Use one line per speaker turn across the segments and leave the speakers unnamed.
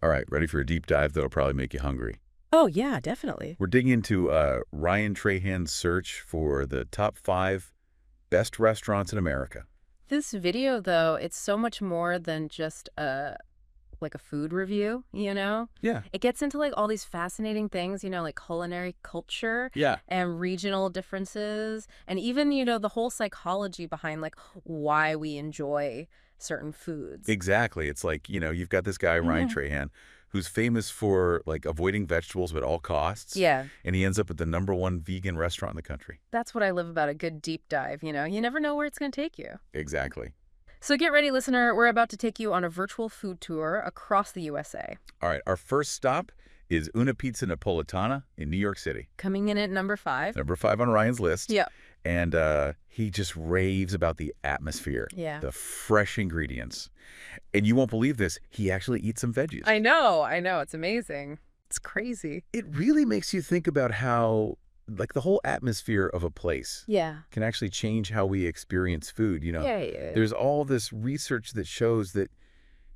All right, ready for a deep dive that'll probably make you hungry.
Oh, yeah, definitely.
We're digging into Ryan Trahan's search for the top 5 best restaurants in America.
This video, though, it's so much more than just like a food review, you know?
Yeah.
It gets into like all these fascinating things, you know, like culinary culture
Yeah.
and regional differences, and even, you know, the whole psychology behind like why we enjoy certain foods.
Exactly. It's like, you've got this guy, Ryan
Yeah.
Trahan, who's famous for like avoiding vegetables at all costs.
Yeah,
And he ends up at the #1 vegan restaurant in the country.
that's what I love about a good deep dive, you know? You never know where it's going to take you.
Exactly.
So get ready, listener. We're about to take you on a virtual food tour across the USA.
All right. Our first stop is Una Pizza Napolitana in New York City.
Coming in at number 5.
Number 5 on Ryan's list.
Yeah.
And he just raves about the atmosphere,
Yeah.
the fresh ingredients. And you won't believe this, he actually eats some veggies.
I know. It's amazing. It's crazy.
It really makes you think about how, like, the whole atmosphere of a place
Yeah.
can actually change how we experience food.
Yeah.
There's all this research that shows that,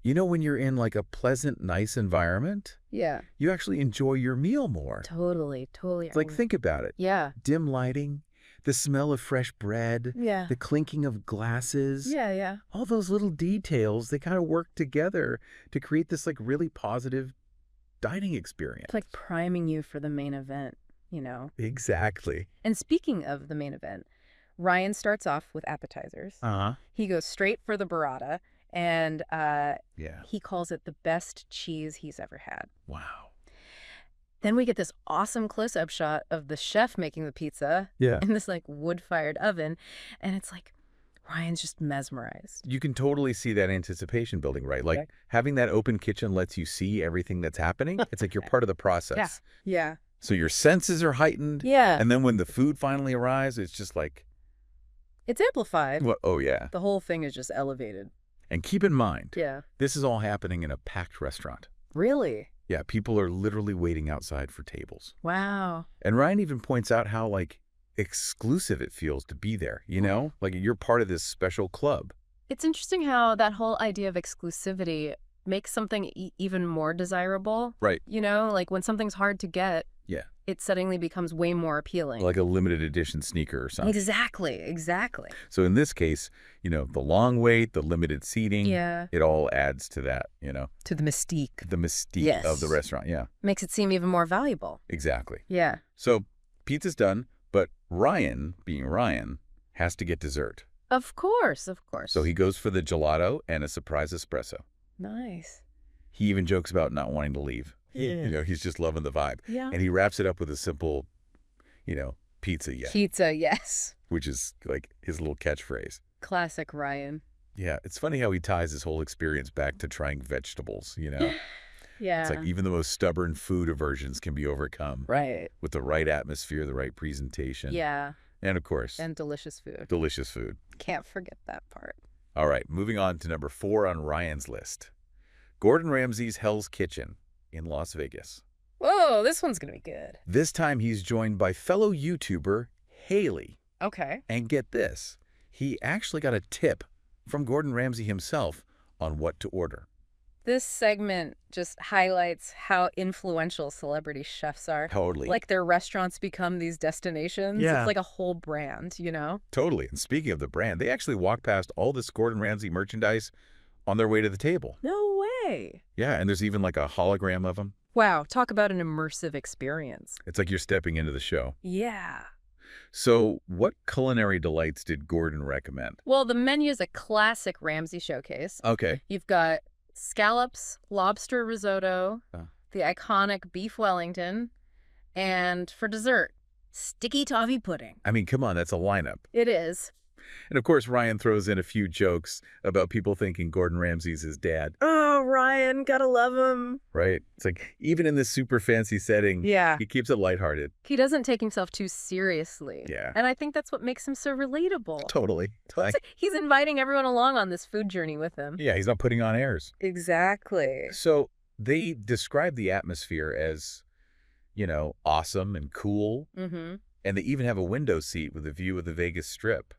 when you're in like a pleasant, nice environment,
Yeah.
you actually enjoy your meal more.
Totally.
It's like, think about it.
Yeah.
Dim lighting, the smell of fresh bread,
Yeah.
the clinking of glasses.
Yeah.
All those little details, they kind of work together to create this like really positive dining experience.
It's like priming you for the main event, you know?
Exactly.
And speaking of the main event, Ryan starts off with appetizers.
Uh-huh.
He goes straight for the burrata, and
Yeah.
he calls it the best cheese he's ever had.
Wow.
Then we get this awesome close-up shot of the chef making the pizza
Yeah.
in this like wood-fired oven, and it's like Ryan's just mesmerized.
You can totally see that anticipation building, right? Like having that open kitchen lets you see everything that's happening. It's like you're part of the process.
Yeah.
So your senses are heightened.
Yeah.
And then when the food finally arrives, it's just like,
It's amplified.
what? Oh, yeah.
The whole thing is just elevated.
And keep in mind,
Yeah.
this is all happening in a packed restaurant.
Really?
Yeah, people are literally waiting outside for tables.
Wow.
And Ryan even points out how, like, exclusive it feels to be there, Like, you're part of this special club.
It's interesting how that whole idea of exclusivity makes something even more desirable.
Right.
You know, like when something's hard to get,
Yeah.
it suddenly becomes way more appealing.
Like a limited edition sneaker or something.
Exactly.
So in this case, the long wait, the limited seating,
Yeah.
it all adds to that,
To the mystique.
the mystique
Yes.
of the restaurant. Yeah,
Makes it seem even more valuable.
exactly.
Yeah.
So pizza's done, but Ryan, being Ryan, has to get dessert.
Of course.
So he goes for the gelato and a surprise espresso.
Nice.
He even jokes about not wanting to leave.
Yeah.
He's just loving the vibe.
Yeah.
And he wraps it up with a simple, pizza, yeah,
Pizza, yes.
which is like his little catchphrase.
Classic Ryan.
Yeah, it's funny how he ties his whole experience back to trying vegetables,
Yeah.
It's like even the most stubborn food aversions can be overcome
Right.
with the right atmosphere, the right presentation.
Yeah.
And of course,
And delicious food.
delicious food.
Can't forget that part.
All right, moving on to number 4 on Ryan's list. Gordon Ramsay's Hell's Kitchen in Las Vegas.
Whoa, this one's going to be good.
This time he's joined by fellow YouTuber Haley.
Okay.
And get this, he actually got a tip from Gordon Ramsay himself on what to order.
This segment just highlights how influential celebrity chefs are.
Totally.
Like their restaurants become these destinations.
Yeah.
It's like a whole brand, you know?
Totally. And speaking of the brand, they actually walk past all this Gordon Ramsay merchandise on their way to the table.
No way.
Yeah, and there's even like a hologram of him.
Wow, talk about an immersive experience.
It's like you're stepping into the show.
Yeah.
So what culinary delights did Gordon recommend?
Well, the menu is a classic Ramsey showcase.
Okay.
You've got scallops, lobster risotto,
Oh.
the iconic beef Wellington, and for dessert, sticky toffee pudding.
I mean, come on, that's a lineup.
It is.
And of course, Ryan throws in a few jokes about people thinking Gordon Ramsay's his dad,
Oh, Ryan, gotta love him.
right? It's like, even in this super fancy setting,
Yeah.
he keeps it lighthearted.
He doesn't take himself too seriously.
Yeah.
And I think that's what makes him so relatable.
Totally.
It's like he's inviting everyone along on this food journey with him.
Yeah, he's not putting on airs.
Exactly.
So they describe the atmosphere as, awesome and cool.
Mm-hmm.
And they even have a window seat with a view of the Vegas Strip.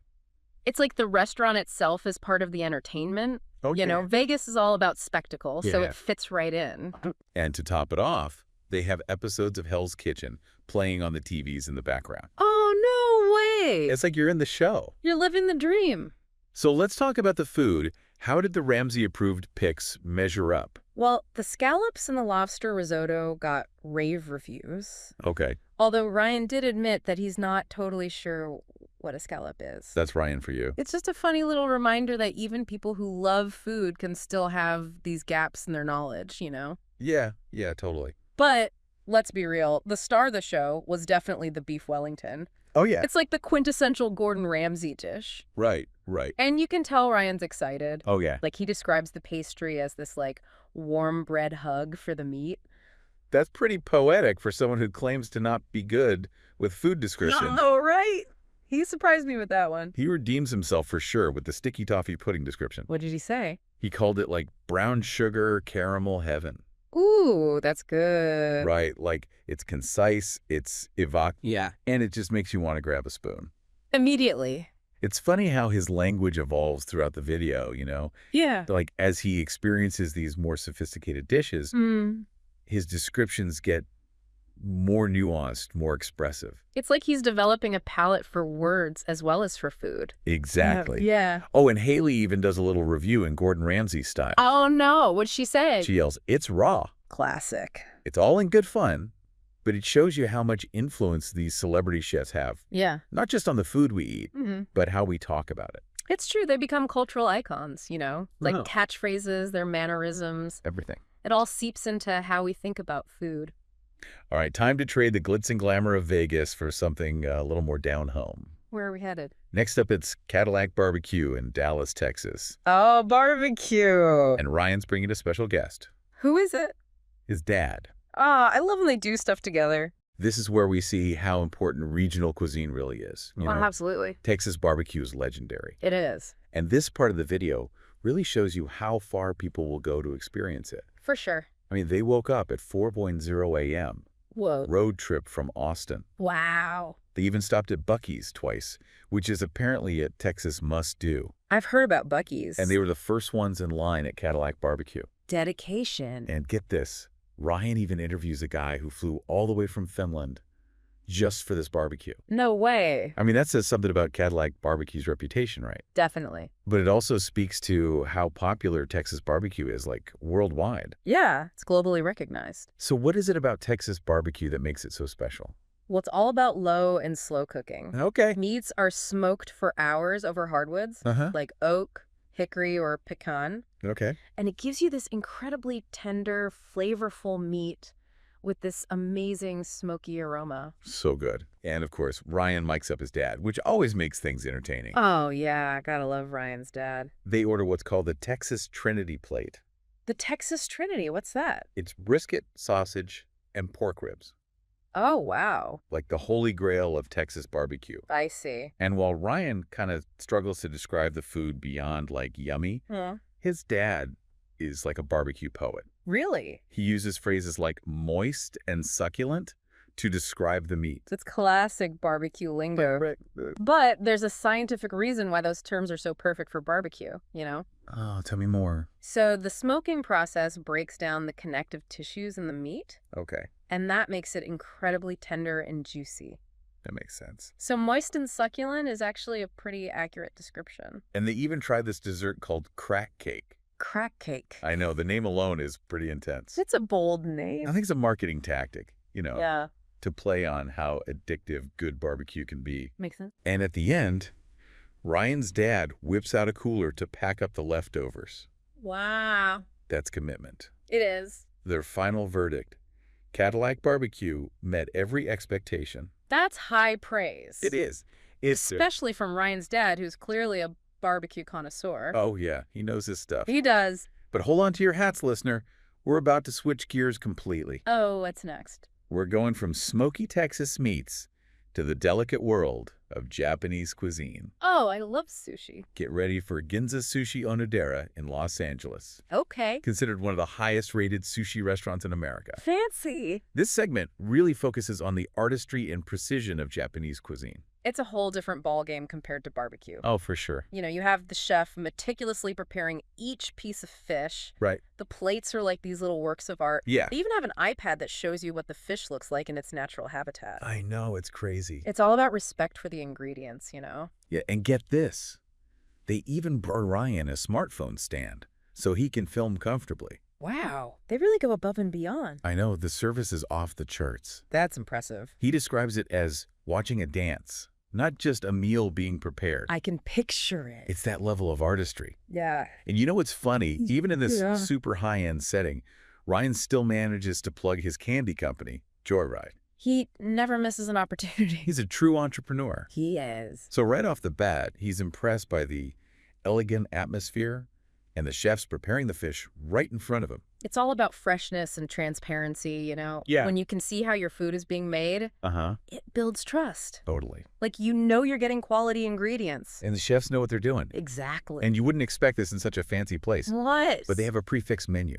It's like the restaurant itself is part of the entertainment.
Oh,
You know, Vegas is all about spectacle, so
Yeah.
it fits right in.
And to top it off, they have episodes of Hell's Kitchen playing on the TVs in the background.
Oh, no way!
It's like you're in the show.
You're living the dream.
So let's talk about the food. How did the Ramsey-approved picks measure up?
Well, the scallops and the lobster risotto got rave reviews.
Okay,
Although Ryan did admit that he's not totally sure what a scallop is.
that's Ryan for you.
It's just a funny little reminder that even people who love food can still have these gaps in their knowledge, you know?
Yeah, totally.
But let's be real, the star of the show was definitely the beef Wellington.
Oh, yeah.
It's like the quintessential Gordon Ramsay dish.
Right.
And you can tell Ryan's excited.
Oh, yeah.
Like, he describes the pastry as this, like, warm bread hug for the meat.
That's pretty poetic for someone who claims to not be good with food description.
Oh, right? He surprised me with that one.
He redeems himself for sure with the sticky toffee pudding description.
What did he say?
He called it like brown sugar caramel heaven.
Ooh, that's good.
Right, like it's concise, it's evocative,
Yeah.
and it just makes you want to grab a spoon.
Immediately.
It's funny how his language evolves throughout the video, you know?
Yeah.
Like as he experiences these more sophisticated dishes, his descriptions get more nuanced, more expressive.
It's like he's developing a palate for words as well as for food.
Exactly.
Yeah.
Oh, and Haley even does a little review in Gordon Ramsay style.
Oh, no. What'd she say?
She yells, "It's raw."
Classic.
It's all in good fun, but it shows you how much influence these celebrity chefs have,
Yeah.
not just on the food we eat,
Mm-hmm.
but how we talk about it.
It's true. They become cultural icons, you know? Like
Wow.
catchphrases, their mannerisms.
Everything.
It all seeps into how we think about food.
All right, time to trade the glitz and glamour of Vegas for something a little more down home.
Where are we headed?
Next up, it's Cadillac BBQ in Dallas, Texas.
Oh, barbecue.
And Ryan's bringing a special guest,
Who is it?
his dad.
I love when they do stuff together.
This is where we see how important regional cuisine really is. You know,
Absolutely.
Texas barbecue is legendary.
It is.
And this part of the video really shows you how far people will go to experience it.
For sure.
I mean, they woke up at 4:0 a.m.,
Whoa.
road trip from Austin.
Wow.
They even stopped at Buc-ee's twice, which is apparently a Texas must-do.
I've heard about Buc-ee's.
And they were the first ones in line at Cadillac BBQ.
Dedication.
And get this, Ryan even interviews a guy who flew all the way from Finland just for this barbecue.
No way.
I mean, that says something about Cadillac BBQ's reputation, right?
Definitely.
But it also speaks to how popular Texas barbecue is, like, worldwide.
Yeah, it's globally recognized.
So what is it about Texas barbecue that makes it so special?
Well, it's all about low and slow cooking.
Okay.
Meats are smoked for hours over hardwoods,
Uh-huh.
like oak, hickory, or pecan.
Okay.
And it gives you this incredibly tender, flavorful meat with this amazing smoky aroma.
So good. And, of course, Ryan mics up his dad, which always makes things entertaining.
Oh, yeah. Gotta love Ryan's dad.
They order what's called the Texas Trinity plate.
The Texas Trinity, what's that?
It's brisket, sausage, and pork ribs,
Oh, wow.
like the holy grail of Texas barbecue.
I see.
And while Ryan kind of struggles to describe the food beyond, like, yummy, his dad is like a barbecue poet.
Really?
He uses phrases like moist and succulent to describe the meat.
It's classic barbecue lingo. But there's a scientific reason why those terms are so perfect for barbecue, you know?
Oh, tell me more.
So the smoking process breaks down the connective tissues in the meat,
Okay,
and that makes it incredibly tender and juicy.
that makes sense.
So moist and succulent is actually a pretty accurate description.
And they even tried this dessert called crack cake.
Crack cake.
I know, the name alone is pretty intense.
It's a bold name.
I think it's a marketing tactic, you know,
Yeah.
to play on how addictive good barbecue can be.
Makes sense.
And at the end, Ryan's dad whips out a cooler to pack up the leftovers.
Wow.
That's commitment.
It is.
Their final verdict, Cadillac BBQ met every expectation.
That's high praise.
It is. It's
Especially from Ryan's dad, who's clearly a barbecue connoisseur.
Oh, yeah. He knows his stuff.
He does.
But hold on to your hats, listener. We're about to switch gears completely.
Oh, what's next?
We're going from smoky Texas meats to the delicate world of Japanese cuisine.
Oh, I love sushi.
Get ready for Ginza Sushi Onodera in Los Angeles,
Okay.
considered one of the highest rated sushi restaurants in America.
Fancy.
This segment really focuses on the artistry and precision of Japanese cuisine.
It's a whole different ballgame compared to barbecue.
Oh, for sure.
You have the chef meticulously preparing each piece of fish.
Right.
The plates are like these little works of art.
Yeah.
They even have an iPad that shows you what the fish looks like in its natural habitat.
I know, it's crazy.
It's all about respect for the ingredients,
Yeah, and get this. They even brought Ryan a smartphone stand so he can film comfortably.
Wow, they really go above and beyond.
I know, the service is off the charts.
That's impressive.
He describes it as watching a dance, not just a meal being prepared.
I can picture it.
It's that level of artistry.
Yeah.
And you know what's funny? Even in this super high-end setting, Ryan still manages to plug his candy company, Joyride.
He never misses an opportunity.
He's a true entrepreneur.
He is.
So right off the bat, he's impressed by the elegant atmosphere and the chefs preparing the fish right in front of him.
It's all about freshness and transparency,
Yeah.
When you can see how your food is being made, it builds trust.
Totally.
Like, you're getting quality ingredients.
And the chefs know what they're doing.
Exactly.
And you wouldn't expect this in such a fancy place.
What?
But they have a prefix menu.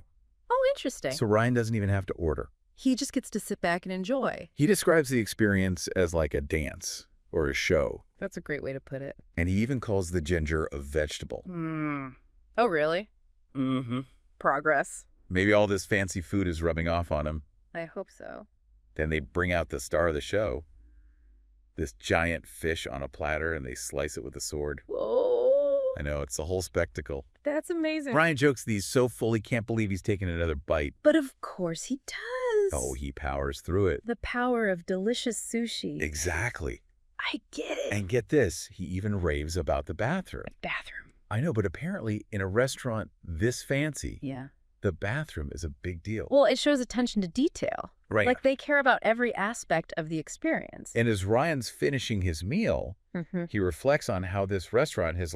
Oh, interesting.
So Ryan doesn't even have to order.
He just gets to sit back and enjoy.
He describes the experience as like a dance or a show.
That's a great way to put it.
And he even calls the ginger a vegetable.
Oh, really? Progress.
Maybe all this fancy food is rubbing off on him.
I hope so.
Then they bring out the star of the show, this giant fish on a platter, and they slice it with a sword.
Whoa.
I know, it's the whole spectacle.
That's amazing.
Ryan jokes that he's so full he can't believe he's taking another bite.
But of course he does.
Oh, he powers through it.
The power of delicious sushi.
Exactly.
I get it.
And get this, he even raves about the bathroom.
Bathroom.
I know, but apparently in a restaurant this fancy,
Yeah.
the bathroom is a big deal.
Well, it shows attention to detail.
Right.
Like, they care about every aspect of the experience.
And as Ryan's finishing his meal, he reflects on how this restaurant has,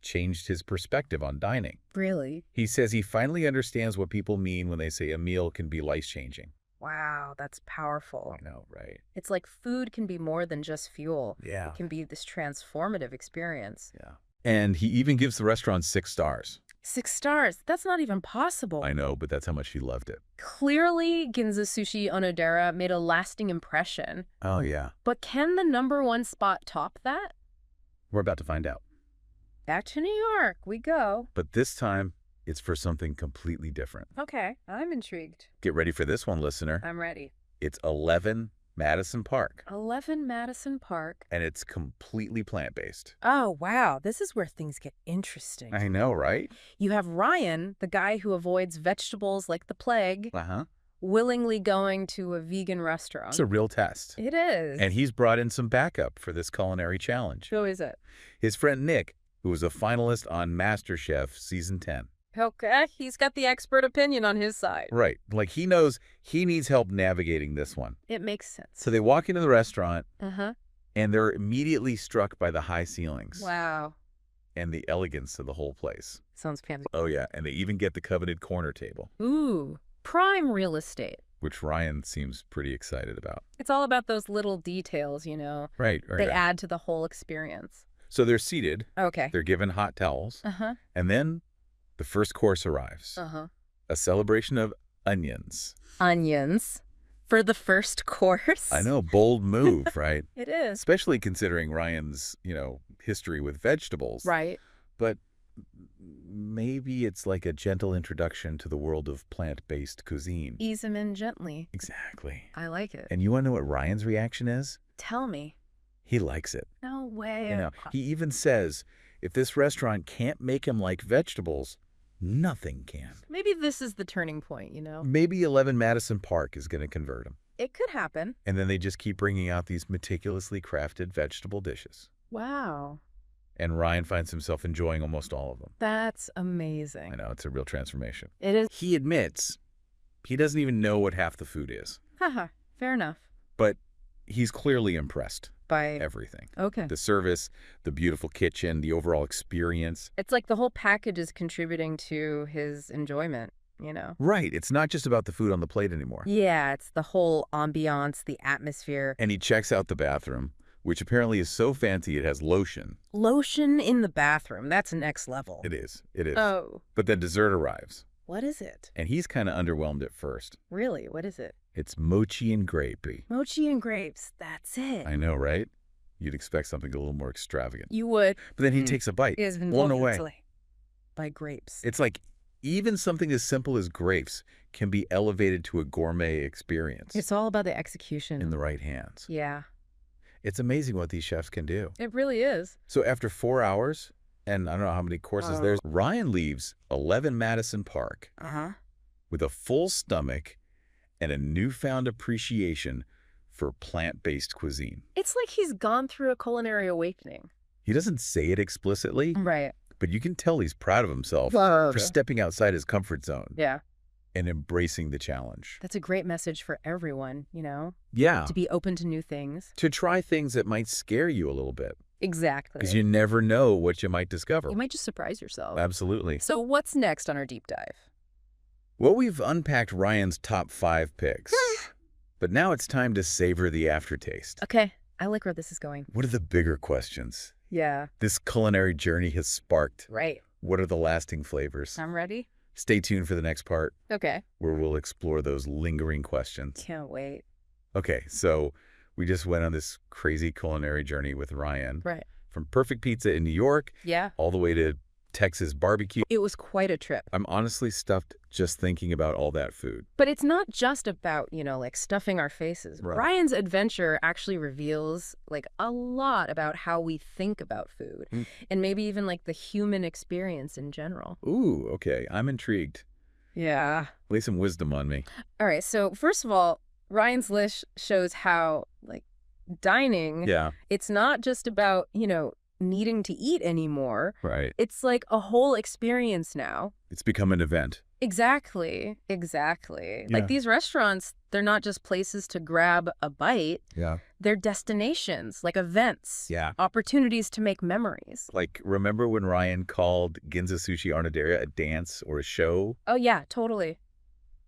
changed his perspective on dining.
Really?
He says he finally understands what people mean when they say a meal can be life-changing.
Wow, that's powerful.
I know, right?
It's like food can be more than just fuel.
Yeah.
It can be this transformative experience.
Yeah. And he even gives the restaurant 6 stars.
6 stars? That's not even possible.
I know, but that's how much he loved it.
Clearly, Ginza Sushi Onodera made a lasting impression.
Oh, yeah.
But can the #1 spot top that?
We're about to find out.
Back to New York we go.
But this time, it's for something completely different.
Okay, I'm intrigued.
Get ready for this one, listener.
I'm ready.
It's 11 Madison Park.
11 Madison Park.
And it's completely plant-based.
Oh, wow. This is where things get interesting.
I know, right?
You have Ryan, the guy who avoids vegetables like the plague,
Uh-huh.
willingly going to a vegan restaurant.
It's a real test.
It is.
And he's brought in some backup for this culinary challenge.
Who is it?
His friend Nick, who was a finalist on MasterChef Season 10.
Okay, he's got the expert opinion on his side.
Right. He knows he needs help navigating this one.
It makes sense.
So they walk into the restaurant,
Uh-huh.
and they're immediately struck by the high ceilings.
Wow.
And the elegance of the whole place.
Sounds fancy.
Oh, yeah. And they even get the coveted corner table,
Ooh, prime real estate.
which Ryan seems pretty excited about.
It's all about those little details,
Right.
They add to the whole experience.
So they're seated.
Okay.
They're given hot towels.
Uh-huh.
And then the first course arrives.
Uh-huh.
A celebration of onions.
Onions for the first course.
I know, bold move, right?
It is.
Especially considering Ryan's, history with vegetables.
Right.
But maybe it's like a gentle introduction to the world of plant-based cuisine.
Ease him in gently.
Exactly.
I like it.
And you want to know what Ryan's reaction is?
Tell me.
He likes it.
No way.
He even says if this restaurant can't make him like vegetables, nothing can.
Maybe this is the turning point,
Maybe 11 Madison Park is going to convert him.
It could happen.
And then they just keep bringing out these meticulously crafted vegetable dishes.
Wow.
And Ryan finds himself enjoying almost all of them.
That's amazing.
I know, it's a real transformation.
It is.
He admits he doesn't even know what half the food is.
Haha. Fair enough.
But he's clearly impressed
By
everything.
Okay.
The service, the beautiful kitchen, the overall experience.
It's like the whole package is contributing to his enjoyment,
Right. It's not just about the food on the plate anymore.
Yeah, it's the whole ambiance, the atmosphere.
And he checks out the bathroom, which apparently is so fancy it has lotion.
Lotion in the bathroom. That's next level.
It is. It is.
Oh.
But then dessert arrives.
What is it?
And he's kind of underwhelmed at first.
Really? What is it?
It's mochi and grapey.
Mochi and grapes. That's it.
I know, right? You'd expect something a little more extravagant.
You would.
But then he takes a bite,
Is
blown away.
By grapes.
It's like even something as simple as grapes can be elevated to a gourmet experience.
It's all about the execution.
In the right hands.
Yeah.
It's amazing what these chefs can do.
It really is.
So after 4 hours, and I don't know how many courses there's, Ryan leaves 11 Madison Park with a full stomach and a newfound appreciation for plant-based cuisine.
It's like he's gone through a culinary awakening.
He doesn't say it explicitly,
Right.
but you can tell he's proud of himself for stepping outside his comfort zone.
Yeah.
And embracing the challenge.
That's a great message for everyone, you know?
Yeah.
To be open to new things.
To try things that might scare you a little bit.
Exactly.
Because you never know what you might discover.
You might just surprise yourself.
Absolutely.
So what's next on our deep dive?
Well, we've unpacked Ryan's top 5 picks. But now it's time to savor the aftertaste.
Okay. I like where this is going.
What are the bigger questions
Yeah.
this culinary journey has sparked?
Right.
What are the lasting flavors?
I'm ready.
Stay tuned for the next part,
Okay.
where we'll explore those lingering questions.
Can't wait.
Okay, so we just went on this crazy culinary journey with Ryan.
Right.
From perfect pizza in New York
Yeah.
all the way to Texas barbecue.
It was quite a trip.
I'm honestly stuffed just thinking about all that food.
But it's not just about, like stuffing our faces.
Right.
Ryan's adventure actually reveals like a lot about how we think about food and maybe even like the human experience in general.
Ooh, okay. I'm intrigued.
Yeah.
Lay some wisdom on me.
All right. So first of all, Ryan's list shows how like dining,
Yeah.
it's not just about, needing to eat anymore.
Right.
It's like a whole experience now.
It's become an event.
Exactly. Exactly.
Yeah.
Like these restaurants, they're not just places to grab a bite.
Yeah.
They're destinations, like events.
Yeah.
Opportunities to make memories.
Like, remember when Ryan called Ginza Sushi Arnaderia a dance or a show?
Oh, yeah, totally.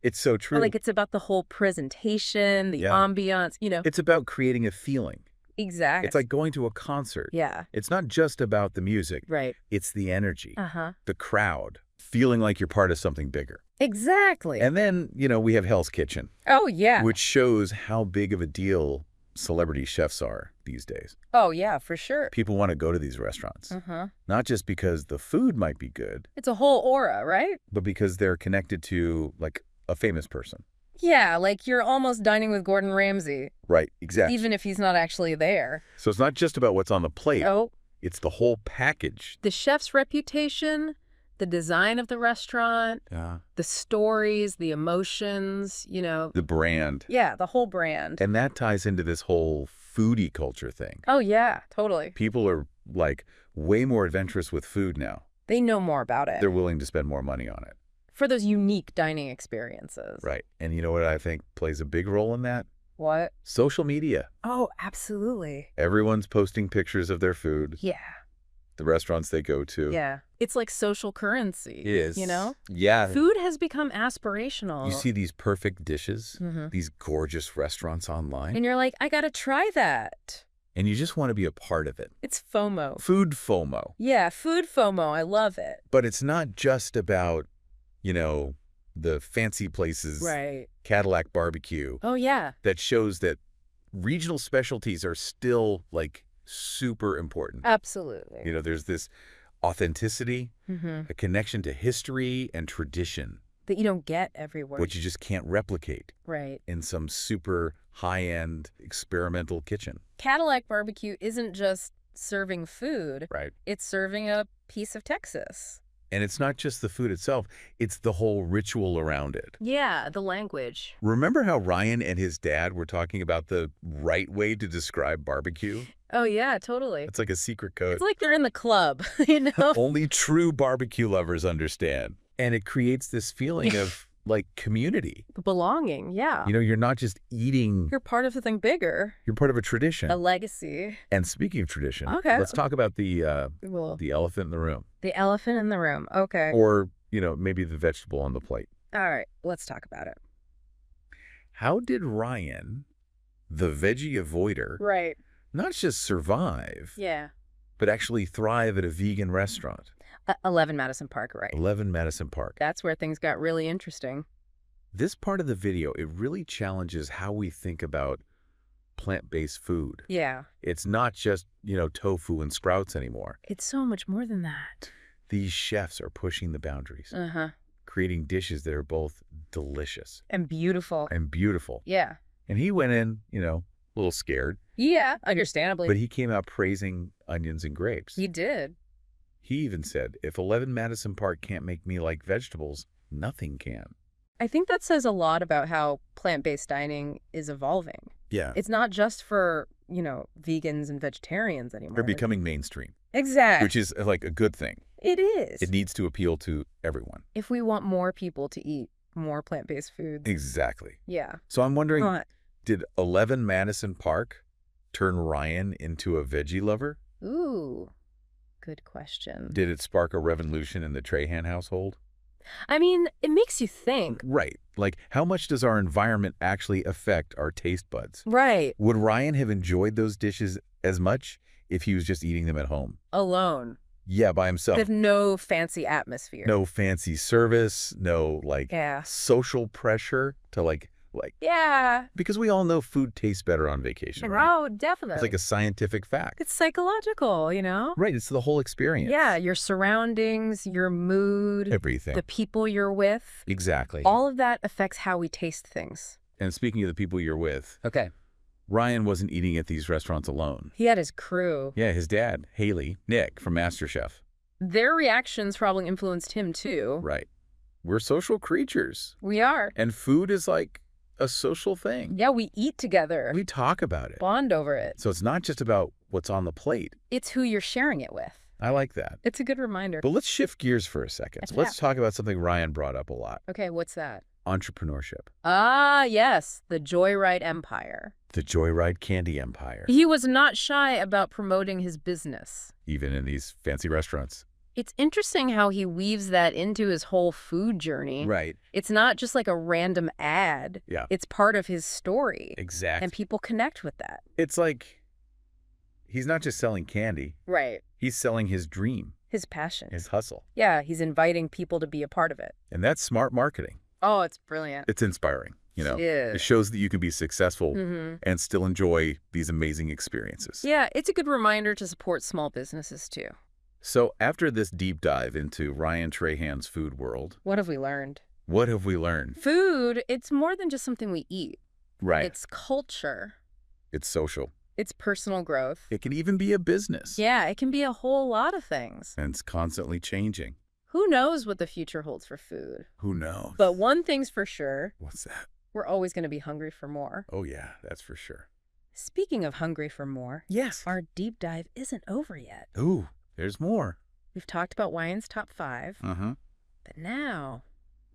It's so true.
Like it's about the whole presentation, the ambiance,
It's about creating a feeling.
Exactly.
It's like going to a concert.
Yeah.
It's not just about the music.
Right.
It's the energy,
Uh-huh.
the crowd, feeling like you're part of something bigger.
Exactly.
And then, we have Hell's Kitchen,
Oh, yeah.
which shows how big of a deal celebrity chefs are these days.
Oh, yeah, for sure.
People want to go to these restaurants,
Uh-huh.
not just because the food might be good,
It's a whole aura, right?
but because they're connected to, like, a famous person.
Yeah, like you're almost dining with Gordon Ramsay,
Right, exactly.
even if he's not actually there.
So it's not just about what's on the plate.
Oh,
It's the whole package.
the chef's reputation, the design of the restaurant,
Yeah.
the stories, the emotions,
The brand.
Yeah, the whole brand.
And that ties into this whole foodie culture thing.
Oh, yeah, totally.
People are, like, way more adventurous with food now.
They know more about it.
They're willing to spend more money on it.
For those unique dining experiences.
Right. And you know what I think plays a big role in that?
What?
Social media.
Oh, absolutely.
Everyone's posting pictures of their food,
Yeah.
the restaurants they go to.
Yeah. It's like social currency.
It is.
Yeah.
Yeah.
Food has become aspirational.
You see these perfect dishes,
Mhm.
these gorgeous restaurants online,
And you're like, I gotta try that.
and you just want to be a part of it.
It's FOMO.
Food FOMO.
Yeah, food FOMO. I love it.
But it's not just about, the fancy places,
Right.
Cadillac BBQ,
Oh, yeah.
that shows that regional specialties are still, like, super important.
Absolutely.
There's this authenticity,
Mm-hmm.
a connection to history and tradition,
That you don't get everywhere.
which you just can't replicate
Right.
in some super high-end experimental kitchen.
Cadillac BBQ isn't just serving food.
Right.
It's serving a piece of Texas.
And it's not just the food itself, it's the whole ritual around it.
Yeah, the language.
Remember how Ryan and his dad were talking about the right way to describe barbecue?
Oh, yeah, totally.
It's like a secret code.
It's like they're in the club, you know?
Only true barbecue lovers understand. And it creates this feeling of, like, community.
The belonging, yeah.
You're not just eating,
You're part of something bigger.
you're part of a tradition.
A legacy.
And speaking of tradition,
Okay.
let's talk about the
Well,
elephant in the room.
the elephant in the room. Okay.
Or, maybe the vegetable on the plate.
All right, let's talk about it.
How did Ryan, the veggie avoider,
Right.
not just survive,
Yeah.
but actually thrive at a vegan restaurant?
11 Madison Park, right.
11 Madison Park.
That's where things got really interesting.
This part of the video, it really challenges how we think about plant-based food.
Yeah.
It's not just, tofu and sprouts anymore.
It's so much more than that.
These chefs are pushing the boundaries, creating dishes that are both delicious.
And beautiful.
Yeah. And he went in, a little scared.
Yeah, understandably.
But he came out praising onions and grapes.
He did.
He even said, if 11 Madison Park can't make me like vegetables, nothing can.
I think that says a lot about how plant-based dining is evolving.
Yeah.
It's not just for, vegans and vegetarians anymore.
They're becoming mainstream.
Exactly.
Which is like a good thing.
It is.
It needs to appeal to everyone.
If we want more people to eat more plant-based foods.
Exactly.
Yeah.
So I'm wondering, did 11 Madison Park turn Ryan into a veggie lover?
Ooh, good question.
Did it spark a revolution in the Trahan household?
I mean, it makes you think.
Right. Like, how much does our environment actually affect our taste buds?
Right.
Would Ryan have enjoyed those dishes as much if he was just eating them at home?
Alone.
Yeah, by himself.
With no fancy atmosphere.
No fancy service, no, social pressure to,
Yeah.
Because we all know food tastes better on vacation, right?
Oh, definitely.
It's like a scientific fact.
It's psychological,
Right, it's the whole experience.
Yeah, your surroundings, your mood.
Everything.
The people you're with.
Exactly.
All of that affects how we taste things.
And speaking of the people you're with.
Okay.
Ryan wasn't eating at these restaurants alone.
He had his crew.
Yeah, his dad, Haley, Nick from MasterChef.
Their reactions probably influenced him too.
Right. We're social creatures.
We are.
And food is like a social thing.
Yeah, we eat together.
We talk about it.
Bond over it.
So it's not just about what's on the plate.
It's who you're sharing it with.
I like that.
It's a good reminder.
But let's shift gears for a second. So let's talk about something Ryan brought up a lot.
Okay, what's that?
Entrepreneurship.
Ah, yes. The Joyride Empire.
The Joyride Candy Empire.
He was not shy about promoting his business.
Even in these fancy restaurants.
It's interesting how he weaves that into his whole food journey.
Right.
It's not just like a random ad.
Yeah.
It's part of his story.
Exactly.
And people connect with that.
It's like he's not just selling candy.
Right.
He's selling his dream.
His passion.
His hustle.
Yeah, he's inviting people to be a part of it.
And that's smart marketing.
Oh, it's brilliant.
It's inspiring.
Yeah.
It shows that you can be successful and still enjoy these amazing experiences.
Yeah, it's a good reminder to support small businesses too.
So after this deep dive into Ryan Trahan's food world,
what have we learned?
What have we learned?
Food, it's more than just something we eat.
Right.
It's culture.
It's social.
It's personal growth.
It can even be a business.
Yeah, it can be a whole lot of things.
And it's constantly changing.
Who knows what the future holds for food?
Who knows?
But one thing's for sure.
What's that?
We're always going to be hungry for more.
Oh, yeah, that's for sure.
Speaking of hungry for more,
yes,
our deep dive isn't over yet.
Ooh, there's more.
We've talked about Ryan's top 5. But now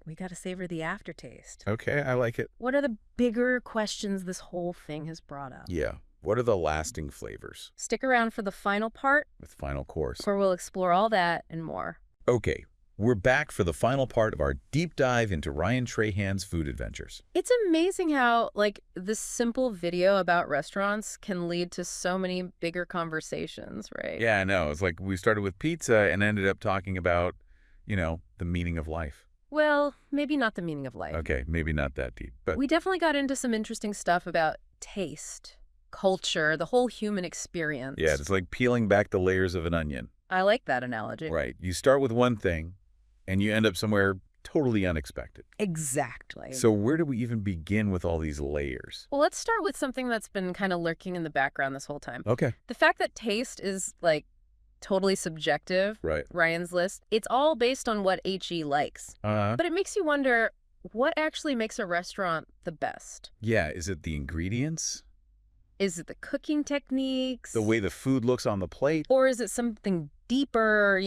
we got to savor the aftertaste.
Okay, I like it.
What are the bigger questions this whole thing has brought up?
Yeah. What are the lasting flavors?
Stick around for the final part.
With final course.
Where we'll explore all that and more.
Okay, we're back for the final part of our deep dive into Ryan Trahan's food adventures.
It's amazing how, this simple video about restaurants can lead to so many bigger conversations, right?
Yeah, I know. It's like we started with pizza and ended up talking about, the meaning of life.
Well, maybe not the meaning of life.
Okay, maybe not that deep. But
we definitely got into some interesting stuff about taste, culture, the whole human experience.
Yeah, it's like peeling back the layers of an onion.
I like that analogy.
Right. You start with one thing, and you end up somewhere totally unexpected.
Exactly.
So where do we even begin with all these layers?
Well, let's start with something that's been kind of lurking in the background this whole time.
Okay.
The fact that taste is, totally subjective.
Right.
Ryan's list. It's all based on what HE likes. But it makes you wonder, what actually makes a restaurant the best?
Yeah. Is it the ingredients?
Is it the cooking techniques?
The way the food looks on the plate?
Or is it something deeper,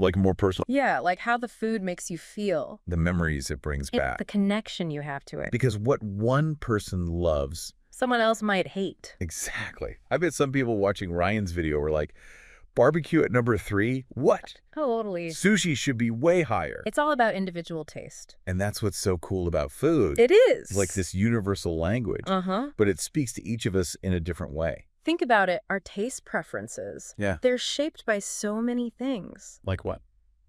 Like more personal?
Yeah, like how the food makes you feel.
The memories it brings back.
The connection you have to it.
Because what one person loves,
someone else might hate.
Exactly. I bet some people watching Ryan's video were like, barbecue at number 3? What?
Totally.
Sushi should be way higher.
It's all about individual taste.
And that's what's so cool about food.
It is.
It's like this universal language. But it speaks to each of us in a different way.
Think about it. Our taste preferences.
Yeah.
They're shaped by so many things.
Like what?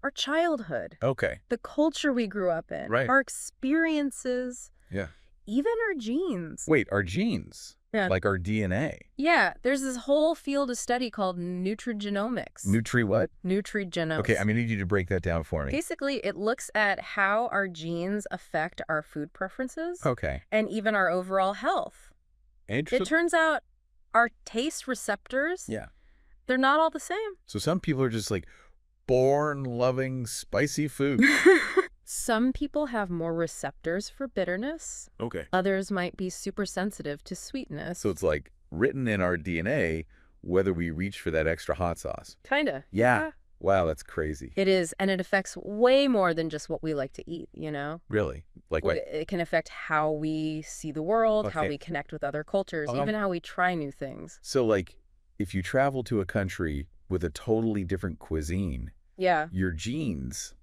Our childhood.
Okay.
The culture we grew up in.
Right.
Our experiences.
Yeah.
Even our genes.
Wait, our genes?
Yeah.
Like our DNA.
Yeah, there's this whole field of study called nutrigenomics.
What?
Nutrigenomics.
Okay, I'm going to need you to break that down for me.
Basically, it looks at how our genes affect our food preferences.
Okay.
And even our overall health.
Interesting.
It turns out our taste receptors, they're not all the same.
So some people are just like born loving spicy food.
Some people have more receptors for bitterness.
Okay.
Others might be super sensitive to sweetness.
So it's like written in our DNA whether we reach for that extra hot sauce.
Kinda.
Yeah. Wow, that's crazy.
It is, and it affects way more than just what we like to eat, you know?
Really? Like what?
It can affect how we see the world, how we connect with other cultures, even how we try new things.
So like if you travel to a country with a totally different cuisine, your genes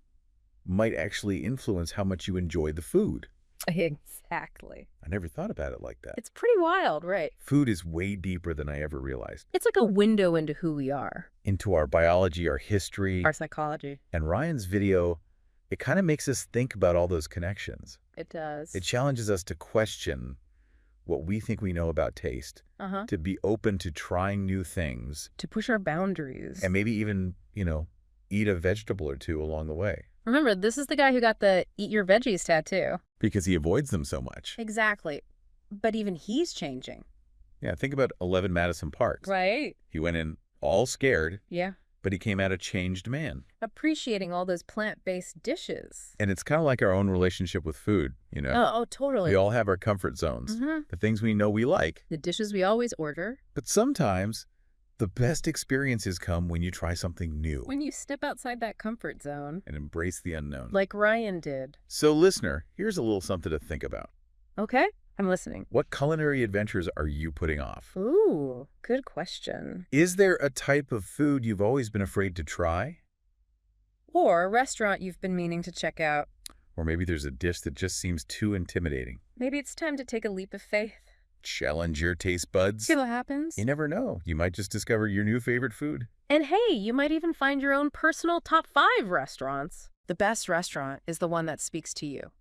might actually influence how much you enjoy the food.
Exactly.
I never thought about it like that.
It's pretty wild, right?
Food is way deeper than I ever realized.
It's like a window into who we are.
Into our biology, our history.
Our psychology.
And Ryan's video, it kind of makes us think about all those connections.
It does.
It challenges us to question what we think we know about taste, to be open to trying new things.
To push our boundaries.
And maybe even, eat a vegetable or two along the way.
Remember, this is the guy who got the Eat Your Veggies tattoo.
Because he avoids them so much.
Exactly. But even he's changing.
Yeah, think about 11 Madison Park.
Right.
He went in all scared.
Yeah.
But he came out a changed man.
Appreciating all those plant-based dishes.
And it's kind of like our own relationship with food,
Oh, totally.
We all have our comfort zones. The things we know we like.
The dishes we always order.
But sometimes the best experiences come when you try something new.
When you step outside that comfort zone.
And embrace the unknown.
Like Ryan did.
So listener, here's a little something to think about.
Okay, I'm listening.
What culinary adventures are you putting off?
Ooh, good question.
Is there a type of food you've always been afraid to try?
Or a restaurant you've been meaning to check out.
Or maybe there's a dish that just seems too intimidating.
Maybe it's time to take a leap of faith.
Challenge your taste buds.
See what happens.
You never know. You might just discover your new favorite food.
And hey, you might even find your own personal top 5 restaurants. The best restaurant is the one that speaks to you.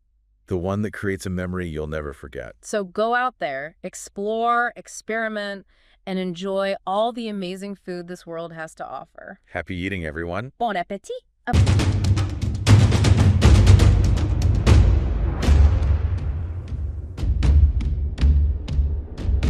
The one that creates a memory you'll never forget.
So go out there, explore, experiment, and enjoy all the amazing food this world has to offer.
Happy eating, everyone.
Bon appétit.